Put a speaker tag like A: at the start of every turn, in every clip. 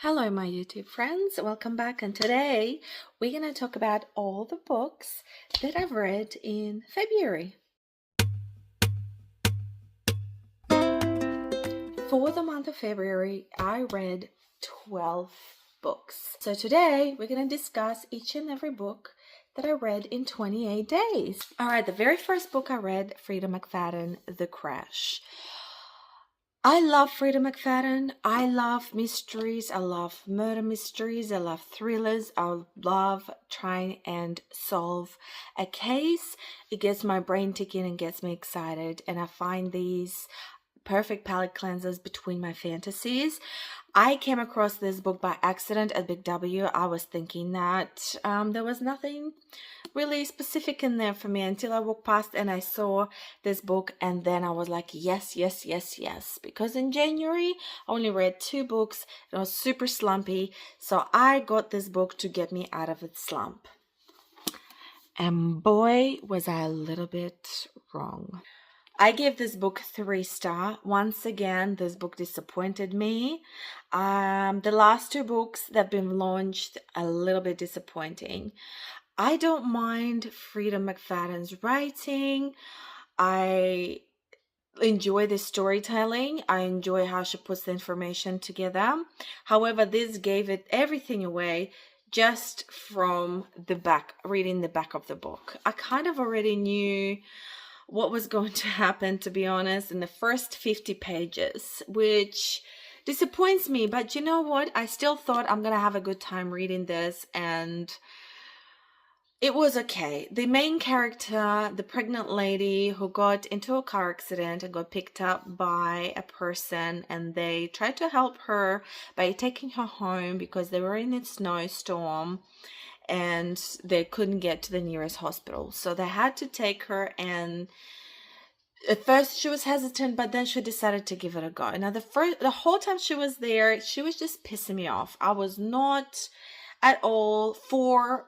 A: Hello, my YouTube friends. Welcome back. And today we're going to talk about all the books that I've read in February. For the month of February, I read 12 books. So today we're going to discuss each and every book that I read in 28 days. All right, the very first book I read, Freida McFadden, The Crash. I love Freida McFadden. I love mysteries. I love murder mysteries. I love thrillers. I love trying and solve a case. It gets my brain ticking and gets me excited. And I find these perfect palette cleansers between my fantasies. I came across this book by accident at Big W. I was thinking that there was nothing really specific in there for me until I walked past and I saw this book, and then I was like, yes, yes, yes, yes. Because in January, I only read 2 books. It was super slumpy. So I got this book to get me out of its slump. And boy, was I a little bit wrong. I gave this book 3 stars. Once again, this book disappointed me. The last 2 books that have been launched, a little bit disappointing. I don't mind Freida McFadden's writing. I enjoy the storytelling. I enjoy how she puts the information together. However, this gave it everything away just from the back, reading the back of the book. I kind of already knew what was going to happen, to be honest, in the first 50 pages, which disappoints me. But you know what? I still thought I'm going to have a good time reading this, and it was okay. The main character, the pregnant lady who got into a car accident and got picked up by a person, and they tried to help her by taking her home because they were in a snowstorm and they couldn't get to the nearest hospital. So they had to take her, and at first she was hesitant, but then she decided to give it a go. Now the whole time she was there, she was just pissing me off. I was not at all for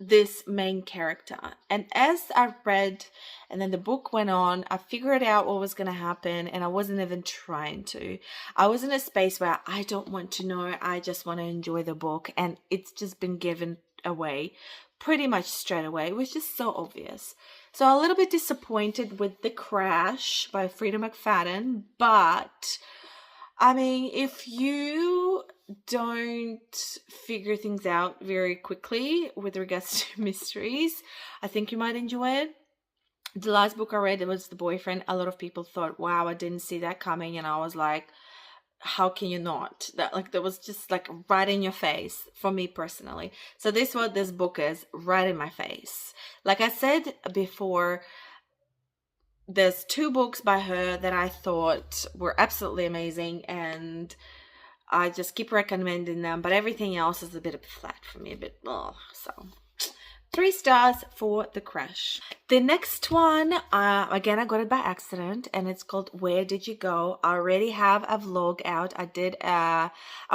A: this main character. And as I read and then the book went on, I figured out what was going to happen, and I wasn't even trying to. I was in a space where I don't want to know. I just want to enjoy the book, and it's just been given away pretty much straight away. It was just so obvious. So a little bit disappointed with The Crash by Freida McFadden, but I mean, if you don't figure things out very quickly with regards to mysteries, I think you might enjoy it. The last book I read, it was The Boyfriend. A lot of people thought, wow, I didn't see that coming. And I was like, how can you not? That was just like right in your face for me personally. So this is what this book is, right in my face. Like I said before, there's 2 books by her that I thought were absolutely amazing, and I just keep recommending them, but everything else is a bit flat for me, so 3 stars for The Crash. The next one, again, I got it by accident, and it's called Where Did You Go? I already have a vlog out. I did a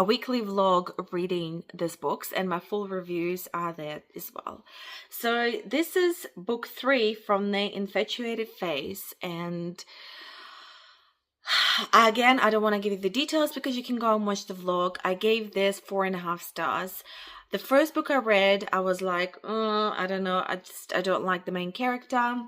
A: weekly vlog reading these books, and my full reviews are there as well. So this is book 3 from the Infatuated Phase, and again, I don't want to give you the details because you can go and watch the vlog. I gave this 4.5 stars. The first book I read, I was like, I don't know. I don't like the main character.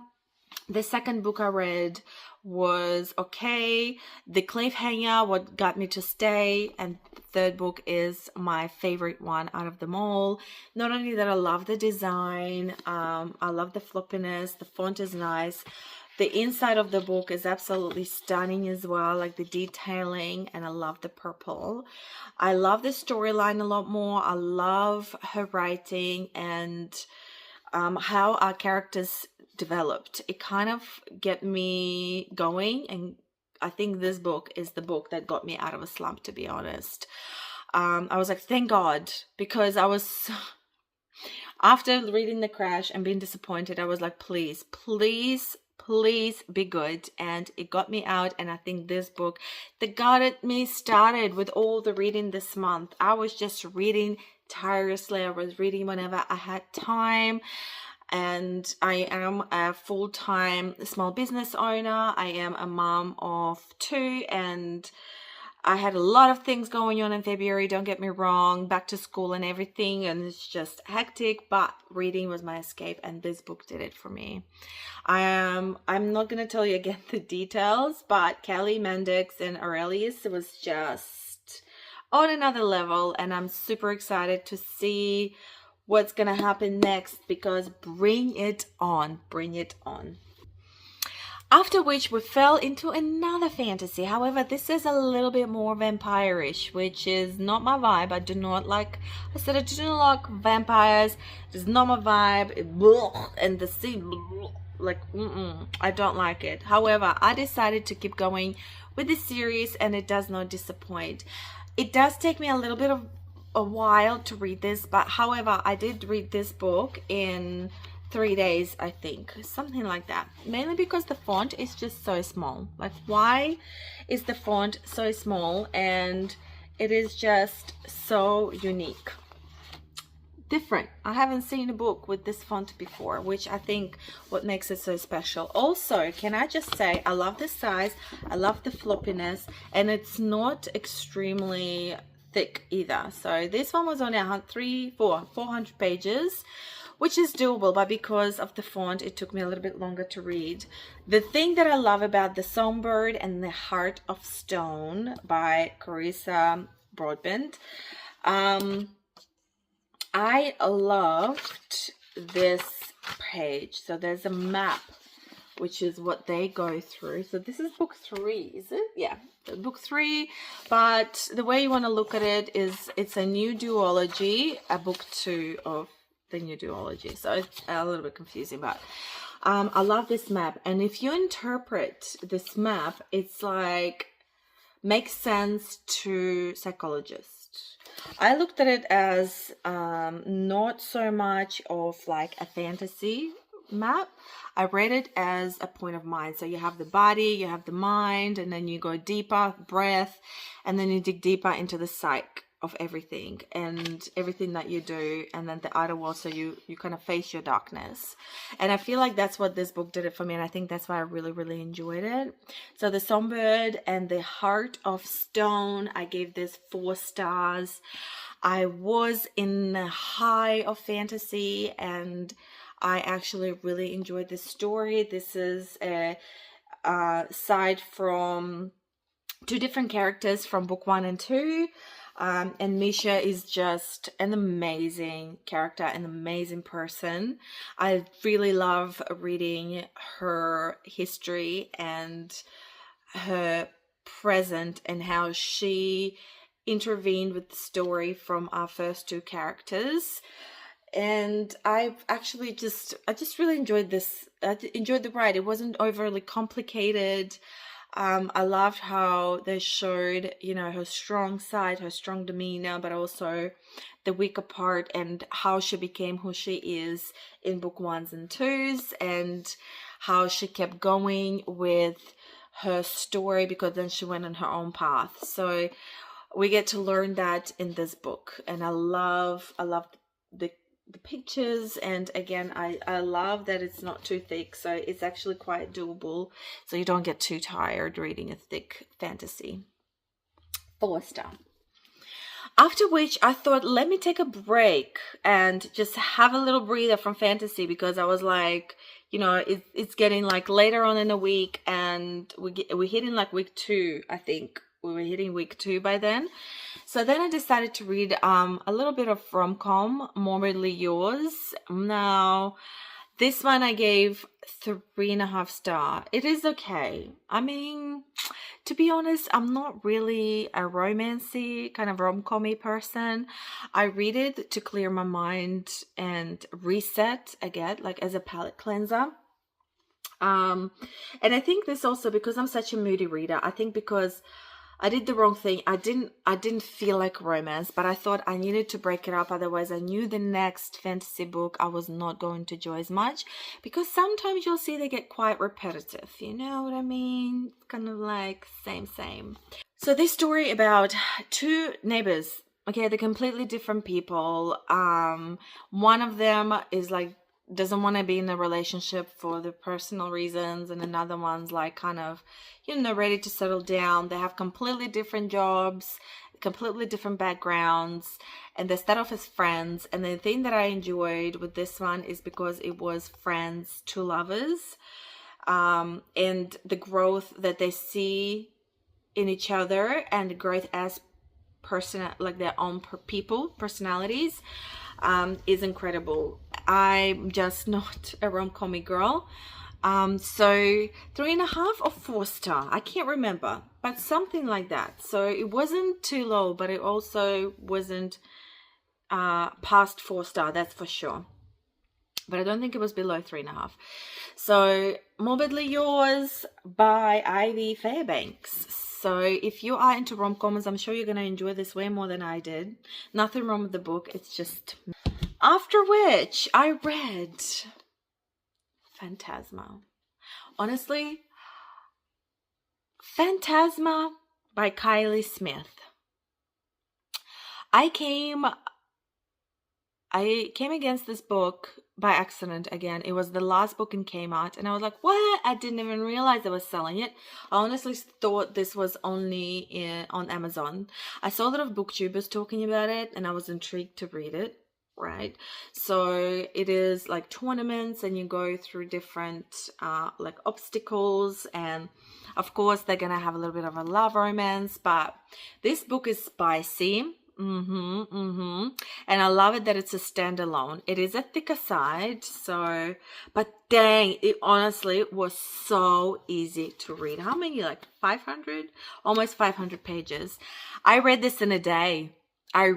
A: The second book I read was okay. The cliffhanger, what got me to stay. And the third book is my favorite one out of them all. Not only that I love the design, I love the floppiness, the font is nice. The inside of the book is absolutely stunning as well, like the detailing, and I love the purple. I love the storyline a lot more. I love her writing and how our characters developed. It kind of get me going, and I think this book is the book that got me out of a slump, to be honest. I was like, thank God, because I was... After reading The Crash and being disappointed, I was like, please, please, please be good. And it got me out. And I think this book that got me started with all the reading this month. I was just reading tirelessly. I was reading whenever I had time. And I am a full-time small business owner. I am a mom of 2, and I had a lot of things going on in February, don't get me wrong, back to school and everything, and it's just hectic, but reading was my escape, and this book did it for me. I'm not going to tell you again the details, but Kelly, Mendex, and Aurelius was just on another level, and I'm super excited to see what's going to happen next, because bring it on, bring it on. After which we fell into another fantasy. However, this is a little bit more vampire-ish, which is not my vibe. I do not like, I said I do not like vampires. It's not my vibe. And the scene, like, I don't like it. However, I decided to keep going with this series, and it does not disappoint. It does take me a little bit of a while to read this, but however, I did read this book in 3 days, I think, something like that, mainly because the font is just so small. Like, why is the font so small? And it is just so unique, different. I haven't seen a book with this font before, which I think what makes it so special. Also, can I just say, I love the size, I love the floppiness, and it's not extremely thick either. So this one was only 400 pages, which is doable, but because of the font, it took me a little bit longer to read. The thing that I love about the Songbird and the Heart of Stone by Carissa Broadband, I loved this page. So there's a map, which is what they go through. So this is book 3, is it? Yeah, book 3. But the way you want to look at it is it's a new duology, a book 2 of the new duology. So it's a little bit confusing, but I love this map. And if you interpret this map, it's like makes sense to psychologists. I looked at it as not so much of like a fantasy map. I read it as a point of mind. So you have the body, you have the mind, and then you go deeper, breath, and then you dig deeper into the psyche of everything and everything that you do, and then the outer world, so you kind of face your darkness. And I feel like that's what this book did it for me, and I think that's why I really enjoyed it. So the Songbird and the Heart of Stone, I gave this 4 stars. I was in the high of fantasy, and I actually really enjoyed this story. This is a side from 2 different characters from book 1 and 2. And Misha is just an amazing character, an amazing person. I really love reading her history and her present, and how she intervened with the story from our first 2 characters. And I just really enjoyed this. I enjoyed the ride. It wasn't overly complicated. I loved how they showed, you know, her strong side, her strong demeanor, but also the weaker part, and how she became who she is in book 1s and 2s, and how she kept going with her story, because then she went on her own path. So we get to learn that in this book, and I love the pictures, and again, I love that it's not too thick, so it's actually quite doable, so you don't get too tired reading a thick fantasy. 4 star. After which I thought, let me take a break and just have a little breather from fantasy, because I was like, you know, it's getting like later on in the week, and we're hitting like week 2, I think. We were hitting week 2 by then. So then I decided to read a little bit of rom-com, Morbidly Yours. Now, this one I gave 3.5 stars. It is okay. I mean, to be honest, I'm not really a romancy kind of rom-com-y person. I read it to clear my mind and reset again, like as a palate cleanser. And I think this also because I'm such a moody reader. I think because I did the wrong thing. I didn't feel like romance, but I thought I needed to break it up. Otherwise, I knew the next fantasy book I was not going to enjoy as much, because sometimes you'll see they get quite repetitive. You know what I mean? Kind of like same. So this story about 2 neighbors. Okay, they're completely different people. One of them is like doesn't want to be in a relationship for the personal reasons, and another one's like kind of, you know, ready to settle down. They have completely different jobs, completely different backgrounds, and they start off as friends. And the thing that I enjoyed with this one is because it was friends to lovers, and the growth that they see in each other, and the growth as like their own personalities, is incredible. I'm just not a rom-com girl. So 3.5 or 4 star, I can't remember, but something like that. So it wasn't too low, but it also wasn't past 4 star, that's for sure. But I don't think it was below 3.5. So Morbidly Yours by Ivy Fairbanks. So if you are into rom-coms, I'm sure you're going to enjoy this way more than I did. Nothing wrong with the book, it's just... After which I read Phantasma. Honestly, Phantasma by Kylie Smith. I came against this book by accident again. It was the last book in Kmart, and I was like, what? I didn't even realize I was selling it. I honestly thought this was only on Amazon. I saw a lot of booktubers talking about it, and I was intrigued to read it. Right, so it is like tournaments, and you go through different like obstacles, and of course they're gonna have a little bit of a love romance, but this book is spicy. And I love it that it's a standalone. It is a thicker side, so, but dang, it honestly was so easy to read. How many? Like 500, almost 500 pages. I read this in a day. I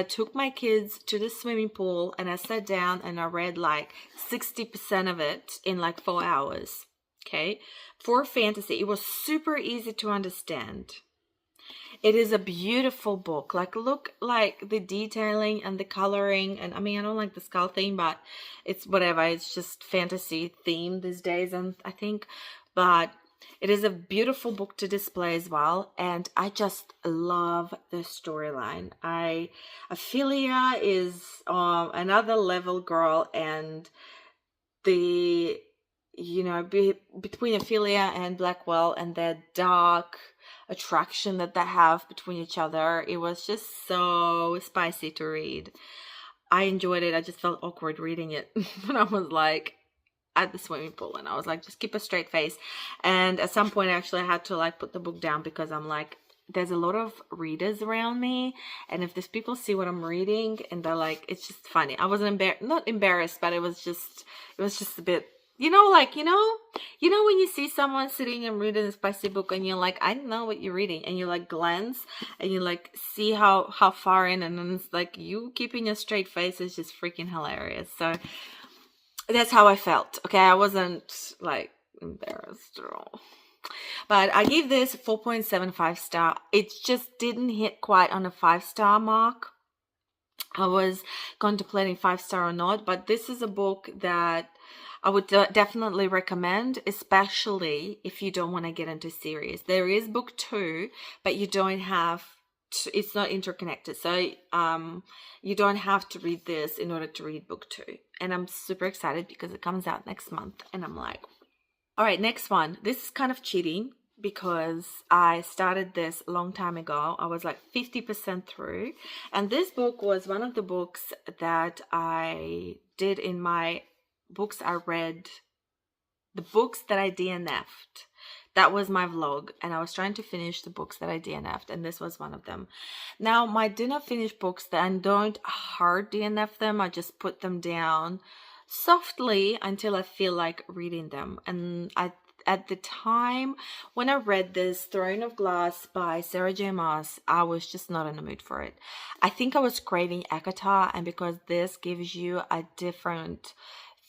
A: took my kids to the swimming pool, and I sat down and I read like 60% of it in like 4 hours. Okay. For fantasy, it was super easy to understand. It is a beautiful book. Like, look, like the detailing and the coloring. And I mean, I don't like the skull theme, but it's whatever. It's just fantasy themed these days, and I think, but it is a beautiful book to display as well, and I just love the storyline. Ophelia is another level girl, and the, you know, between Ophelia and Blackwell and their dark attraction that they have between each other, it was just so spicy to read. I enjoyed it. I just felt awkward reading it when I was like at the swimming pool, and I was like, just keep a straight face. And at some point actually I had to like put the book down, because I'm like, there's a lot of readers around me, and if these people see what I'm reading and they're like, it's just funny. I wasn't not embarrassed, but it was just a bit, you know, like, you know when you see someone sitting and reading a spicy book, and you're like, I don't know what you're reading, and you like glance and you like see how far in, and then it's like, you keeping a straight face is just freaking hilarious. So that's how I felt. Okay, I wasn't like embarrassed at all. But I gave this 4.75 star. It just didn't hit quite on a 5-star mark. I was contemplating 5-star or not, but this is a book that I would definitely recommend, especially if you don't want to get into series. There is book 2, but you don't have to, it's not interconnected. So you don't have to read this in order to read book 2. And I'm super excited because it comes out next month, and I'm like, all right, next one. This is kind of cheating because I started this a long time ago. I was like 50% through. And this book was one of the books that I did in my books I read, the books that I DNF'd. That was my vlog, and I was trying to finish the books that I DNF'd, and this was one of them. Now, my did not finish books that I don't hard DNF them. I just put them down softly until I feel like reading them. And at the time when I read this, Throne of Glass by Sarah J. Maas, I was just not in the mood for it. I think I was craving ACOTAR, and because this gives you a different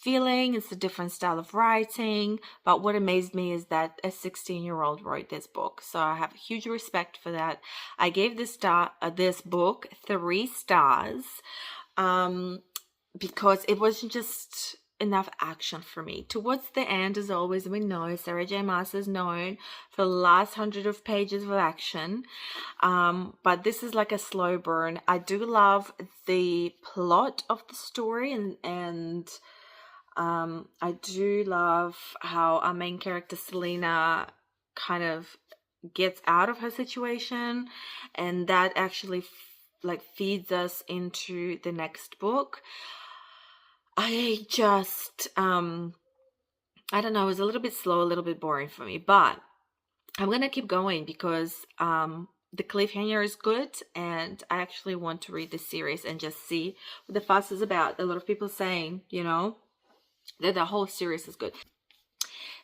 A: feeling, it's a different style of writing. But what amazed me is that a 16-year-old wrote this book, so I have huge respect for that. I gave this book 3 stars because it wasn't just enough action for me. Towards the end, as always, we know Sarah J. Maas is known for the last 100 of pages of action, but this is like a slow burn. I do love the plot of the story, and I do love how our main character Selena kind of gets out of her situation, and that actually like feeds us into the next book. I just, I don't know, it was a little bit slow, a little bit boring for me, but I'm going to keep going because the cliffhanger is good, and I actually want to read this series and just see what the fuss is about. A lot of people saying, you know, that the whole series is good.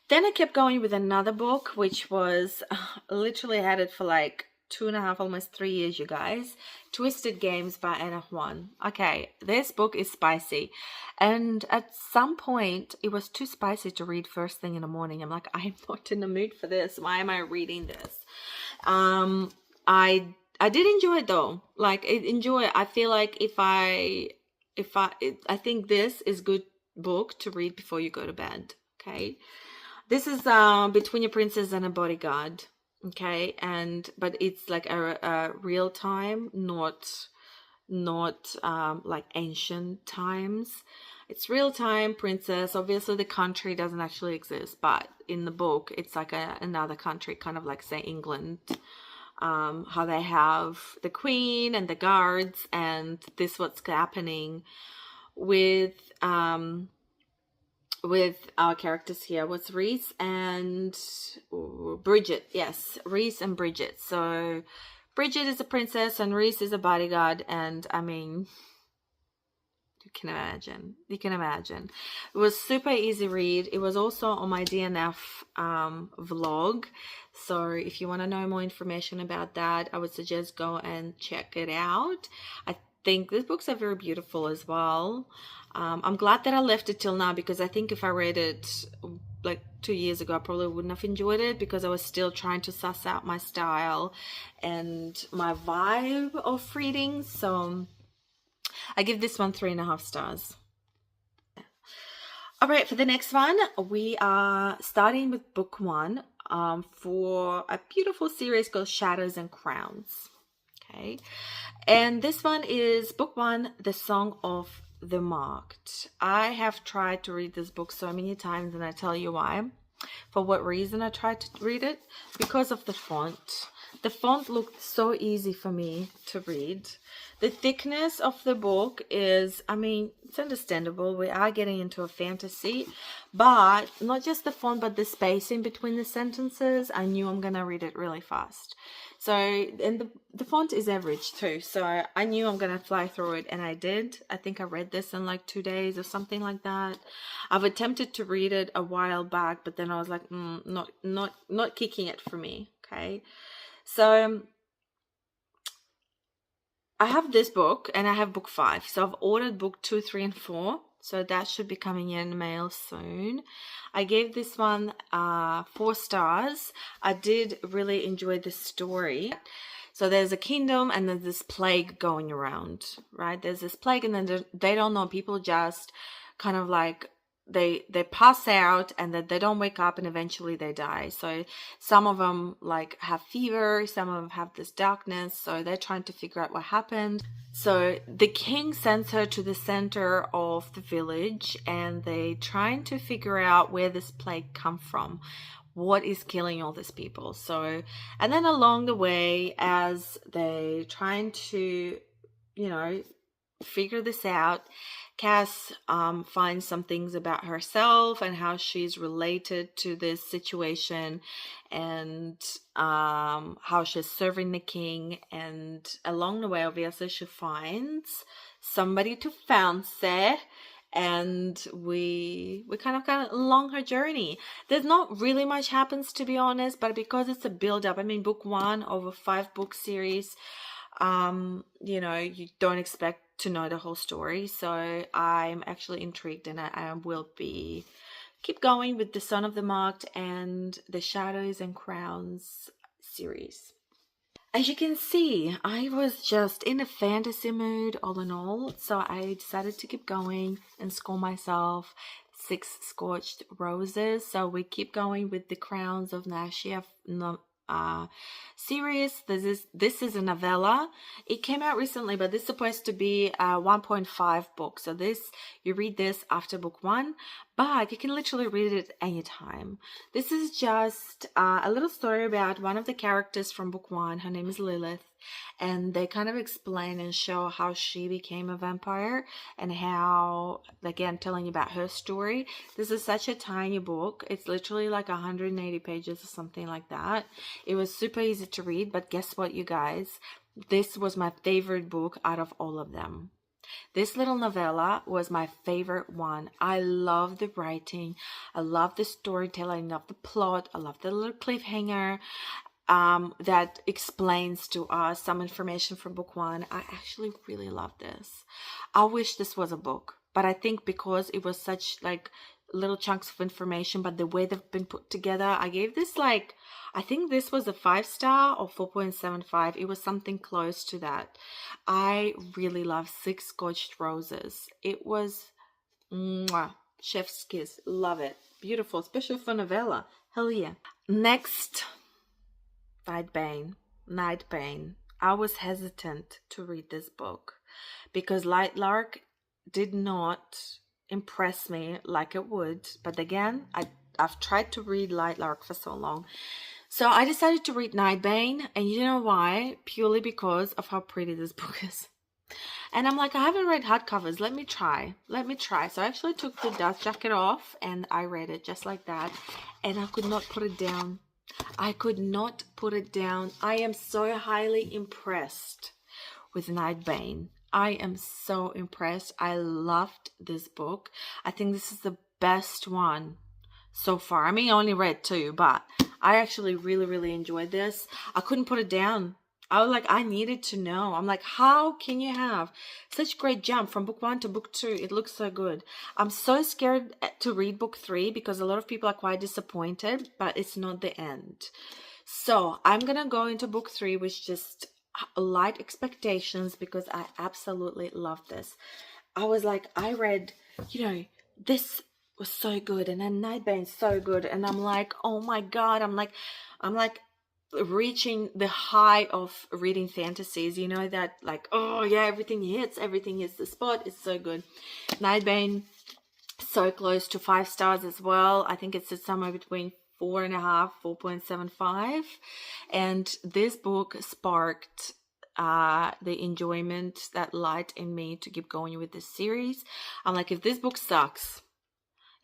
A: Then I kept going with another book, which was literally had it for like 2.5, almost 3 years, you guys. Twisted Games by Anna Huang. Okay, this book is spicy, and at some point it was too spicy to read first thing in the morning. I'm like, I'm not in the mood for this. Why am I reading this? I did enjoy it though. Like, enjoy it. I feel like I think this is good book to read before you go to bed. Okay, this is Between a Princess and a Bodyguard. Okay, but it's like a real time, not like ancient times. It's real time princess. Obviously the country doesn't actually exist, but in the book it's like another country, kind of like, say, England, how they have the queen and the guards, and this what's happening with our characters here. What's Reese and Bridget? Yes, Reese and Bridget. So Bridget is a princess and Reese is a bodyguard, and I mean, you can imagine. It was super easy read. It was also on my DNF vlog, so if you want to know more information about that, I would suggest go and check it out. I think these books are very beautiful as well. I'm glad that I left it till now, because I think if I read it like 2 years ago, I probably wouldn't have enjoyed it, because I was still trying to suss out my style and my vibe of reading. So I give this one 3.5 stars. All right, for the next one, we are starting with book 1 for a beautiful series called Shadows and Crowns. Okay, and this one is book 1, The Song of the Marked. I have tried to read this book so many times, and I tell you why. For what reason I tried to read it? Because of the font. The font looked so easy for me to read. The thickness of the book is, I mean, it's understandable. We are getting into a fantasy, but not just the font, but the spacing between the sentences. I knew I'm going to read it really fast. So, and the font is average too. So I knew I'm going to fly through it, and I did. I think I read this in like 2 days or something like that. I've attempted to read it a while back, but then I was like, not kicking it for me. Okay. So I have this book and I have book 5. So I've ordered book 2, 3, and 4. So that should be coming in mail soon. I gave this one 4 stars. I did really enjoy the story. So there's a kingdom and there's this plague going around, right? There's this plague, and then they don't know. People just kind of like, they pass out, and that they don't wake up, and eventually they die. So some of them like have fever, some of them have this darkness, so they're trying to figure out what happened. So the king sends her to the center of the village, and they trying to figure out where this plague come from, what is killing all these people. So, and then along the way, as they trying to, you know, figure this out, Cass finds some things about herself and how she's related to this situation, and how she's serving the king. And along the way, obviously, she finds somebody to fancy, and we kind of along her journey. There's not really much happens, to be honest, but because it's a build-up, I mean, book 1 of a 5-book series, you know, you don't expect to know the whole story. So I'm actually intrigued, and I will keep going with The Son of the Marked and the Shadows and Crowns series. As you can see, I was just in a fantasy mood all in all, so I decided to keep going and score myself 6 Scorched Roses. So we keep going with the Crowns of Nashia series. This is a novella. It came out recently, but this is supposed to be a 1.5 book. So you read this after book 1, but you can literally read it anytime. This is just a little story about one of the characters from book 1. Her name is Lilith, and they kind of explain and show how she became a vampire and how, again, telling you about her story. This is such a tiny book. It's literally like 180 pages or something like that. It was super easy to read, but guess what, you guys? This was my favorite book out of all of them. This little novella was my favorite one. I love the writing. I love the storytelling. I love the plot. I love the little cliffhanger that explains to us some information from book 1. I actually really love this. I wish this was a book, but I think because it was such like little chunks of information, but the way they've been put together, I gave this like, I think this was a 5-star or 4.75. It was something close to that. I really love 6 Scorched Roses. It was mwah, chef's kiss. Love it. Beautiful, especially for novella. Hell yeah. Next, Nightbane. I was hesitant to read this book because Lightlark did not impress me like it would. But again, I've tried to read Lightlark for so long. So I decided to read Nightbane, and you know why? Purely because of how pretty this book is. And I'm like, I haven't read hardcovers. Let me try. So I actually took the dust jacket off and I read it just like that. And I could not put it down. I am so highly impressed with Nightbane. I am so impressed. I loved this book. I think this is the best one so far. I mean, I only read 2, but I actually really, really enjoyed this. I couldn't put it down. I was like, I needed to know. I'm like, how can you have such great jump from book 1 to book 2? It looks so good. I'm so scared to read book 3 because a lot of people are quite disappointed, but it's not the end. So I'm going to go into book 3 with just light expectations because I absolutely love this. I was like, I read, this was so good, and then Nightbane's so good, and I'm like, oh my god, I'm like reaching the high of reading fantasies, that like, oh yeah, everything hits the spot. It's so good. Nightbane, so close to 5 stars as well. I think it's somewhere between 4.5, 4.75, and this book sparked the enjoyment, that light in me to keep going with this series. I'm like, if this book sucks,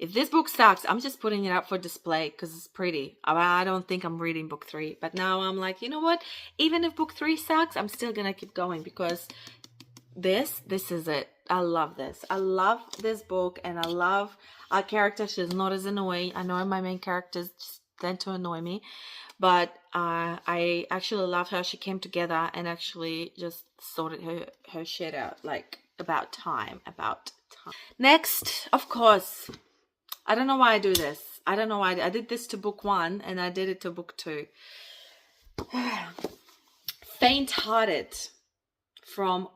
A: I'm just putting it up for display because it's pretty. I don't think I'm reading book 3. But now I'm like, you know what? Even if book 3 sucks, I'm still going to keep going because this is it. I love this. I love this book, and I love our character. She's not as annoying. I know my main characters just tend to annoy me. But I actually love how she came together and actually just sorted her shit out. Like, about time. Next, of course, I don't know why I do this. I don't know why I did this to book 1 and I did it to book 2. Faint-Hearted from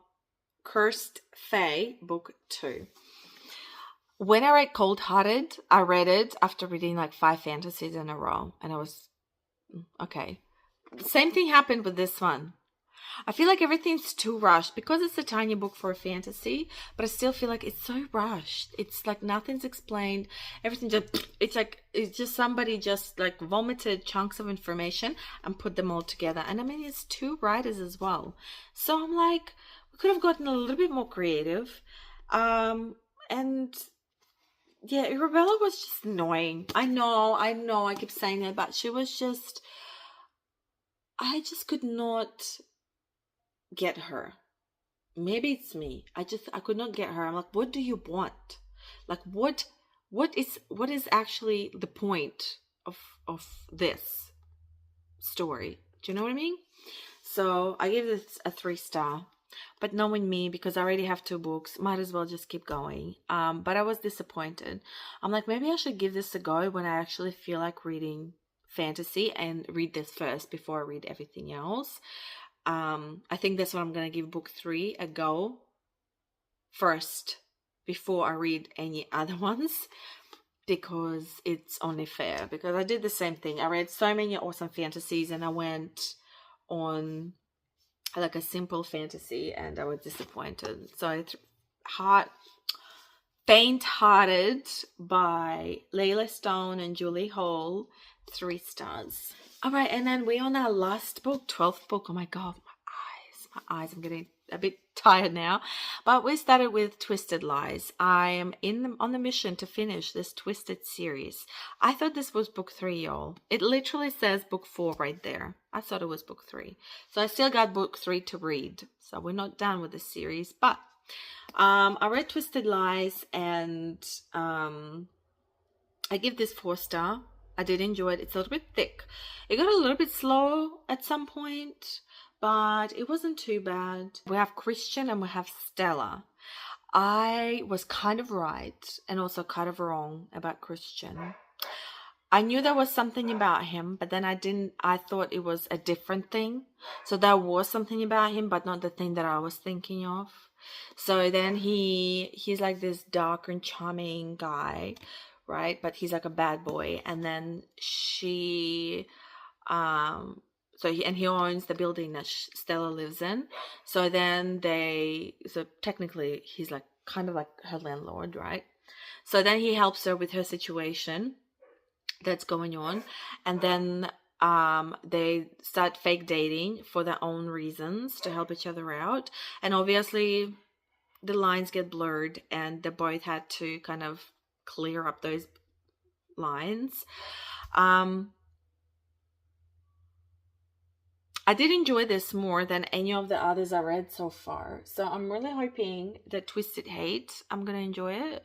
A: Cursed Fae, book 2. When I read Cold-Hearted, I read it after reading like 5 fantasies in a row, and I was okay. Same thing happened with this one. I feel like everything's too rushed because it's a tiny book for a fantasy, but I still feel like it's so rushed. It's like nothing's explained. Everything it's just somebody just like vomited chunks of information and put them all together. And I mean, it's 2 writers as well. So I'm like, we could have gotten a little bit more creative. And yeah, Arabella was just annoying. I know, I keep saying that, but she was just, I just could not get her. Maybe it's me. I could not get her. I'm like, what do you want? Like, what is actually the point of this story? Do you know what I mean? So I gave this a 3-star. But knowing me, because I already have 2 books, might as well just keep going. But I was disappointed. I'm like, maybe I should give this a go when I actually feel like reading fantasy and read this first before I read everything else. I think that's what I'm going to give book 3 a go first before I read any other ones. because it's only fair, because I did the same thing. I read so many awesome fantasies and I went on like a simple fantasy and I was disappointed. So Faint-Hearted by Laila Stone and Julie Hall, 3 stars. All right, and then we're on our last book, 12th book. Oh my god, my eyes, I'm getting a bit tired now. But we started with Twisted Lies. I am on the mission to finish this Twisted series. I thought this was book 3, y'all. It literally says book 4 right there. I thought it was book 3. So I still got book 3 to read. So we're not done with this series. But I read Twisted Lies and I give this 4 star. I did enjoy it. It's a little bit thick. It got a little bit slow at some point, but it wasn't too bad. We have Christian and we have Stella. I was kind of right and also kind of wrong about Christian. I knew there was something about him, but then I thought it was a different thing. So there was something about him, but not the thing that I was thinking of. So then he's like this dark and charming guy, right? But he's like a bad boy. And then he owns the building that Stella lives in. So then technically he's like kind of like her landlord, right? So then he helps her with her situation that's going on. And then they start fake dating for their own reasons to help each other out. And obviously the lines get blurred and they both had to kind of clear up those lines. I did enjoy this more than any of the others I read so far. So I'm really hoping that Twisted Hate, I'm going to enjoy it.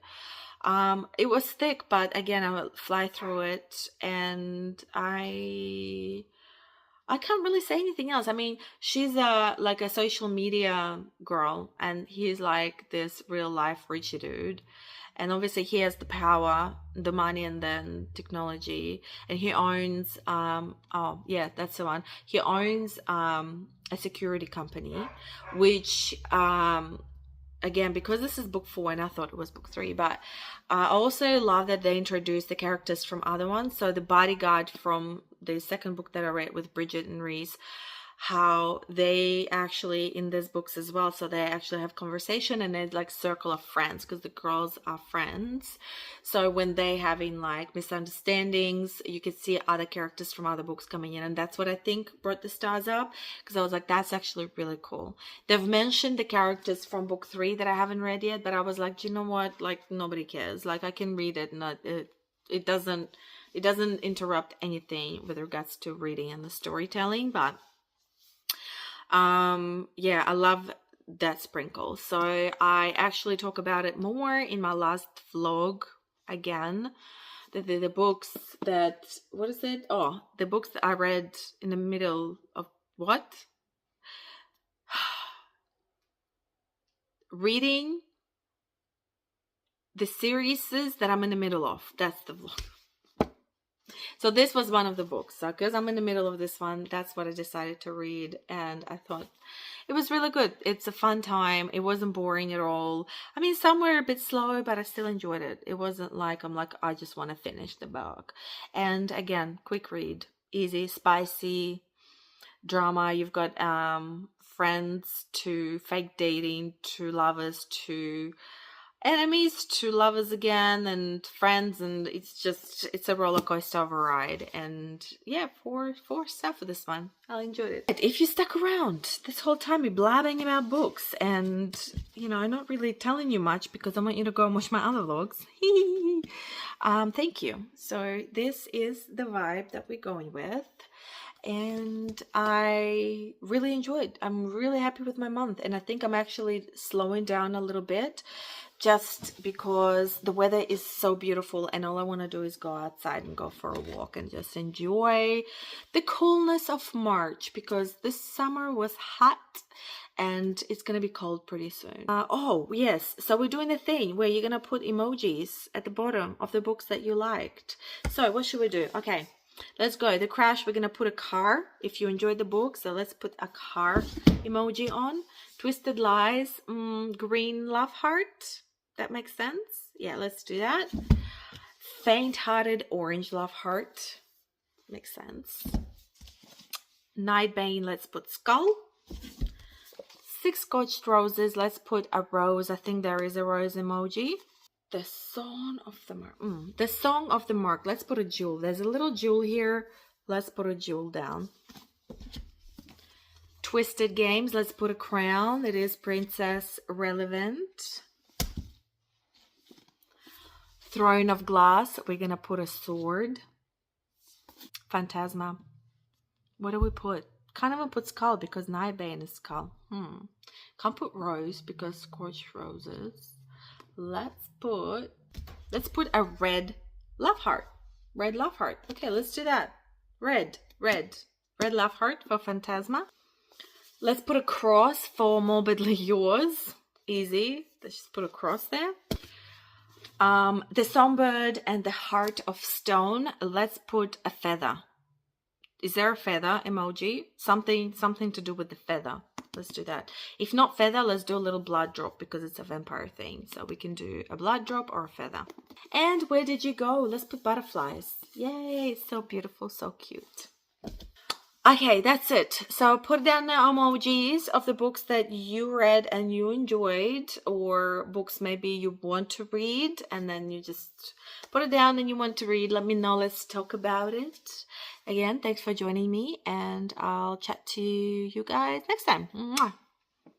A: It was thick, but again, I will fly through it. And I can't really say anything else. I mean, she's like a social media girl and he's like this real life richy dude. And obviously he has the power, the money, and then technology. And he owns, oh yeah, that's the one. He owns a security company, which, again, because this is book 4 and I thought it was book 3, but I also love that they introduced the characters from other ones. So the bodyguard from the second book that I read with Bridget and Reese, how they actually in these books as well, so they actually have conversation and they're like circle of friends because the girls are friends. So when they having like misunderstandings, you could see other characters from other books coming in, and that's what I think brought the stars up, because I was like, that's actually really cool. They've mentioned the characters from book 3 that I haven't read yet, but I was like, you know what, like nobody cares, like I can read it and it doesn't interrupt anything with regards to reading and the storytelling. But yeah, I love that sprinkle. So I actually talk about it more in my last vlog again. The books that, what is it? Oh, the books that I read in the middle of what? Reading the series that I'm in the middle of. That's the vlog. So this was one of the books. So because I'm in the middle of this one, that's what I decided to read. And I thought it was really good. It's a fun time. It wasn't boring at all. I mean, some were a bit slow, but I still enjoyed it. It wasn't like I'm like, I just want to finish the book. And again, quick read. Easy, spicy drama. You've got friends to fake dating to lovers to enemies to lovers again and friends, and it's a roller coaster of a ride. And yeah, 4 star for this one. I enjoyed it. If you stuck around this whole time, me blabbing about books and not really telling you much because I want you to go and watch my other vlogs. Thank you. So this is the vibe that we're going with, and I really enjoyed. I'm really happy with my month, and I think I'm actually slowing down a little bit just because the weather is so beautiful and all I want to do is go outside and go for a walk and just enjoy the coolness of March, because this summer was hot and it's going to be cold pretty soon. Oh yes, so we're doing the thing where you're going to put emojis at the bottom of the books that you liked. So what should we do? Okay, let's go. The crash, we're going to put a car if you enjoyed the book. So let's put a car emoji on. Twisted Lies, green love heart. That makes sense. Yeah, let's do that. Faint-Hearted Orange Love Heart. Makes sense. Nightbane, let's put skull. 6 scorched roses, let's put a rose. I think there is a rose emoji. The Song of the Mark. The Song of the Mark, let's put a jewel. There's a little jewel here. Let's put a jewel down. Twisted Games, let's put a crown. It is princess relevant. Throne of Glass, we're going to put a sword. Phantasma. What do we put? Can't even put skull because Nightbane is skull. Can't put rose because scorched roses. Let's put a red love heart. Red love heart. Okay, let's do that. Red love heart for Phantasma. Let's put a cross for Morbidly Yours. Easy. Let's just put a cross there. The Songbird and the Heart of Stone. Let's put a feather. Is there a feather emoji? Something to do with the feather. Let's do that. If not feather, let's do a little blood drop because it's a vampire thing. So we can do a blood drop or a feather. And where did you go? Let's put butterflies. Yay, so beautiful, so cute. Okay, that's it. So put down the emojis of the books that you read and you enjoyed, or books maybe you want to read, and then you just put it down and you want to read. Let me know. Let's talk about it. Again, thanks for joining me, and I'll chat to you guys next time. Mwah.